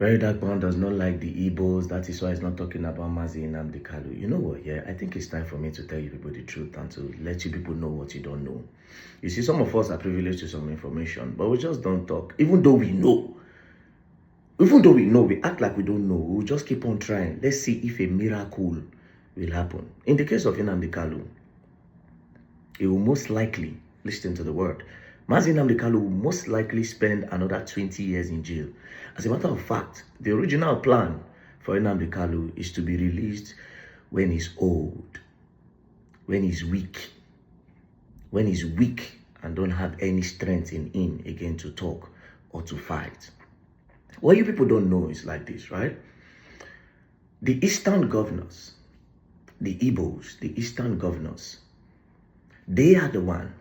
Very Dark Man does not like the Igbos. That is why he's not talking about Mazi Nnamdi Kanu. You know what? Yeah, I think it's time for me to tell you people the truth and to let you people know what you don't know. You see, some of us are privileged to some information, but we just don't talk. Even though we know, we act like we don't know. We'll just keep on trying. Let's see if a miracle will happen. In the case of Nnamdi Kanu, he will most likely, listen to the word, Mazi Nnamdi Kanu will most likely spend another 20 years in jail. As a matter of fact, the original plan for Nnamdi Kanu is to be released when he's old, when he's weak and don't have any strength in him again to talk or to fight. What you people don't know is like this, right? The Eastern governors, the Igbos, the Eastern governors, they are the one,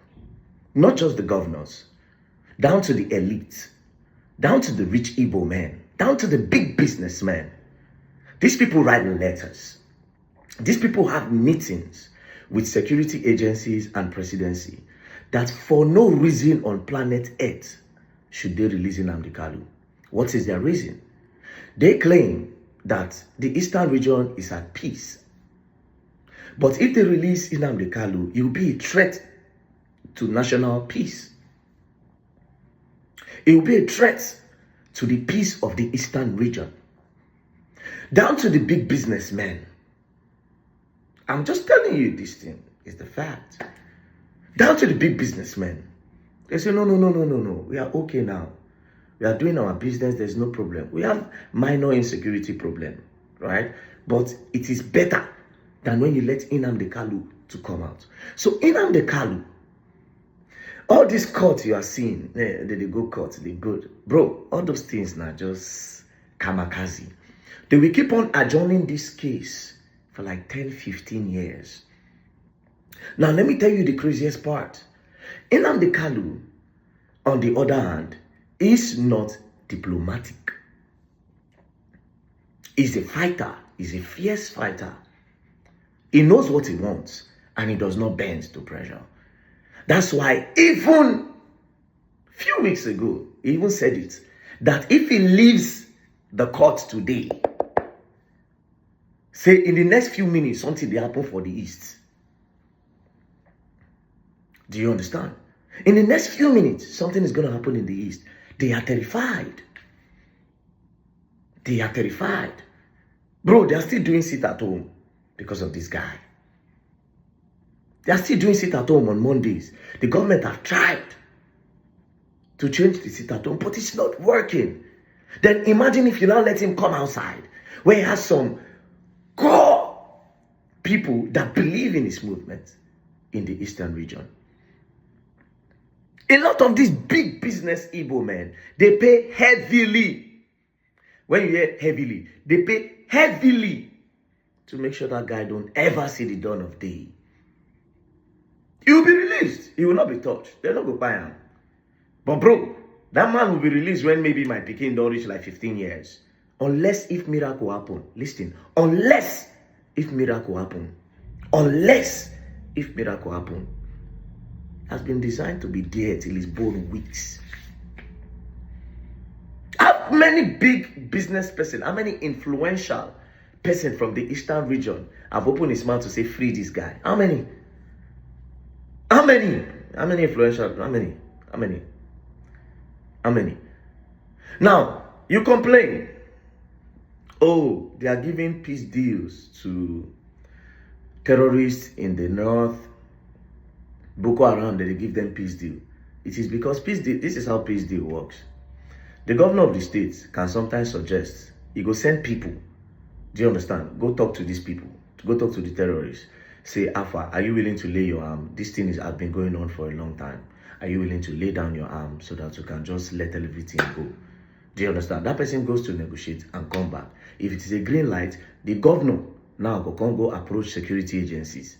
not just the governors, down to the elite, down to the rich Igbo men, down to the big businessmen. These people write letters. These people have meetings with security agencies and presidency that for no reason on planet Earth should they release Nnamdi Kanu. What is their reason? They claim that the Eastern region is at peace. But if they release Nnamdi Kanu, it will be a threat to national peace. It will be a threat to the peace of the Eastern region. Down to the big businessmen. I'm just telling you this thing is the fact. Down to the big businessmen. They say, no. We are okay now. We are doing our business. There's no problem. We have minor insecurity problem, right? But it is better than when you let Nnamdi Kanu to come out. So Nnamdi Kanu, all these courts you are seeing, they go court, they good. Bro, all those things now just kamikaze. They will keep on adjourning this case for like 10, 15 years. Now, let me tell you the craziest part. Nnamdi Kanu, on the other hand, is not diplomatic. He's a fighter. He's a fierce fighter. He knows what he wants, and he does not bend to pressure. That's why even a few weeks ago, he even said it, that if he leaves the court today, say in the next few minutes, something will happen for the East. Do you understand? In the next few minutes, something is going to happen in the East. They are terrified. They are terrified. Bro, they are still doing sit at home because of this guy. They are still doing sit at home on Mondays. The government have tried to change the sit at home, but it's not working. Then imagine if you now let him come outside, where he has some core people that believe in his movement in the Eastern region. A lot of these big business Igbo men, they pay heavily. When you hear heavily, they pay heavily to make sure that guy don't ever see the dawn of day. He will be released. He will not be touched. They'll not go buy him. But bro, that man will be released when maybe my pikin don't reach like 15 years. Unless if miracle happen. Listen, unless if miracle happen. Unless if miracle happen. Has been designed to be there till his bone weeks. How many big business person, how many influential person from the Eastern region have opened his mouth to say free this guy? How many? How many? How many influential? How many? How many? How many? Now, you complain. Oh, they are giving peace deals to terrorists in the north. Boko Haram, they give them peace deal. It is because peace deal, this is how peace deal works. The governor of the state can sometimes suggest, he go send people. Do you understand? Go talk to these people. Go talk to the terrorists. Say, Alpha, are you willing to lay your arm? This thing has been going on for a long time. Are you willing to lay down your arm so that you can just let everything go? Do you understand? That person goes to negotiate and come back. If it is a green light, the governor now go approach security agencies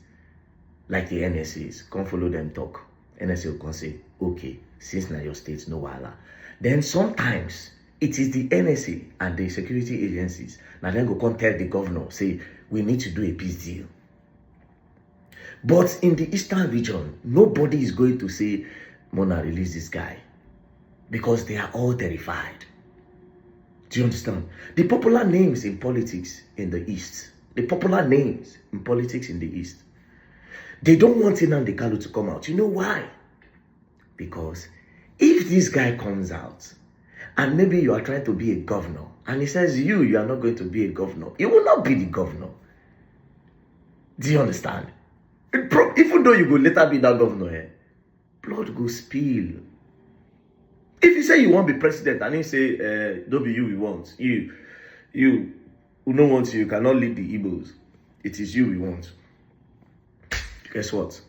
like the NSAs. Come follow them talk. NSA will come say, okay, since now your state, no wahala. Then sometimes it is the NSA and the security agencies. Now then go come tell the governor, say, we need to do a peace deal. But in the Eastern region, nobody is going to say, Mona, release this guy. Because they are all terrified. Do you understand? The popular names in politics in the East, the popular names in politics in the East, they don't want Nnamdi Kanu to come out. You know why? Because if this guy comes out and maybe you are trying to be a governor and he says you are not going to be a governor, you will not be the governor. Do you understand? Even though you will later be that governor, blood go spill. If you say you want to be president and he say, don't be you we want, you who don't want you cannot lead the Igbos, it is you we want. Guess what?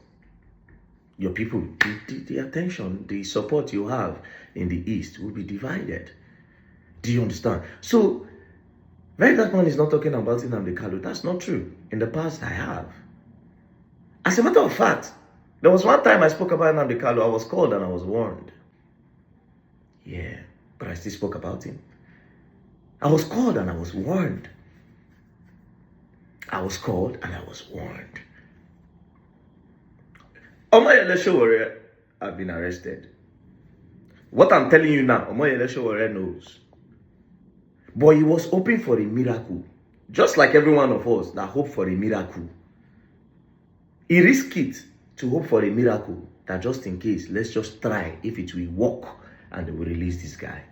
Your people, the attention, the support you have in the East will be divided. Do you understand? So, Very Dark Man is not talking about Nnamdi Kanu. That's not true. In the past, I have. As a matter of fact, there was one time I spoke about Nnamdi Kanu. I was called and I was warned. Yeah, but I still spoke about him. I was called and I was warned. I was called and I was warned. Omoyele Sowore have been arrested. What I'm telling you now, Omoyele Sowore knows. But he was hoping for a miracle. Just like every one of us that hope for a miracle. He risked it to hope for a miracle. That just in case, let's just try if it will work and they will release this guy.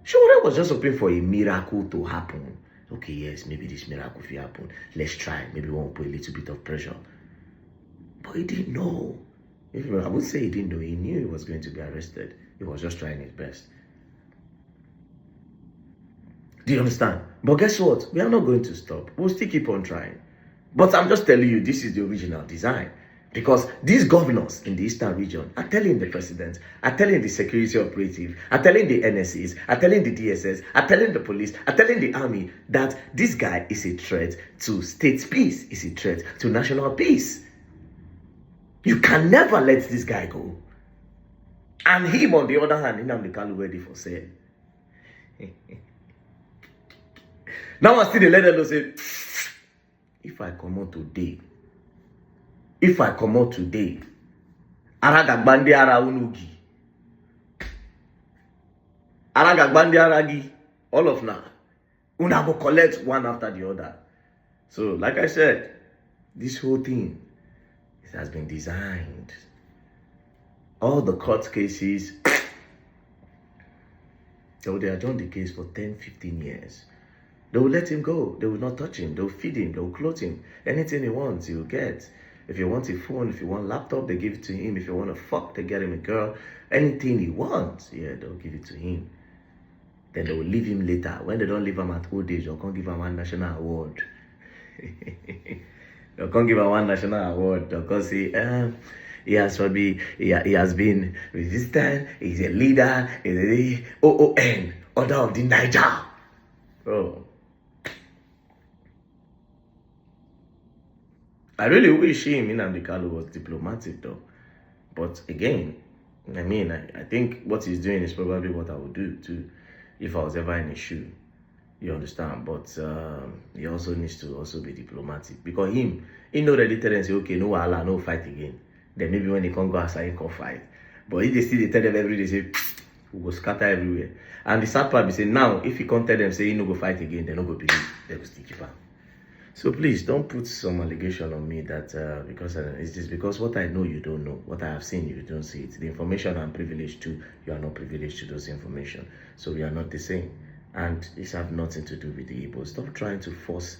Sowore was just hoping for a miracle to happen. Okay, yes, maybe this miracle will happen. Let's try. Maybe we won't put a little bit of pressure. But he didn't know. I would say he didn't know. He knew he was going to be arrested. He was just trying his best. Do you understand? But guess what? We are not going to stop. We'll still keep on trying. But I'm just telling you, this is the original design. Because these governors in the Eastern region are telling the president, are telling the security operative, are telling the NSAs, are telling the DSS, are telling the police, are telling the army that this guy is a threat to state peace, is a threat to national peace. You can never let this guy go. And him, on the other hand, Nnamdi Kanu ready for sale. Now I still the let them say, if I come out today, Aragagbandi ara unugi. Aragagbandi aragi. All of now. Una go collect one after the other. So, like I said, this whole thing, it has been designed. All the court cases, they will adjourn the case for 10, 15 years. They will let him go. They will not touch him. They will feed him. They will clothe him. Anything he wants, he will get. If he wants a phone, if he wants a laptop, they give it to him. If he wants to fuck, they get him a girl. Anything he wants, yeah, they'll give it to him. Then they will leave him later. When they don't leave him at old age, they'll come give him one national award. They'll come give him one national award. They'll come say, he has been resistant, he's a leader, he's a OON, Order of the Niger. Bro. I really wish him, Nnamdi Kanu, was diplomatic though. But again, I mean, I think what he's doing is probably what I would do too if I was ever in his shoe. You understand? But he also needs to also be diplomatic. Because he know ready tell them say, okay, no Allah, no fight again. Then maybe when he can't go outside, he can fight. But if they still tell them every day, say, we go scatter everywhere. And the sad part is say, now, if he can't tell them, say, he no go fight again, they no go believe. They go still keep on. So please, don't put some allegation on me that, because it's just because what I know, you don't know. What I have seen, you don't see it. The information I'm privileged to, you are not privileged to those information. So we are not the same. And this have nothing to do with the Igbo. Stop trying to force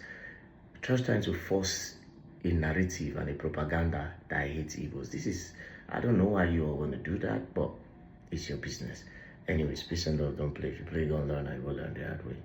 a narrative and a propaganda that I hate Igbos. This is, I don't know why you all want to do that, but it's your business. Anyways, peace and love. Don't play. If you play, go and learn. I will learn the hard way.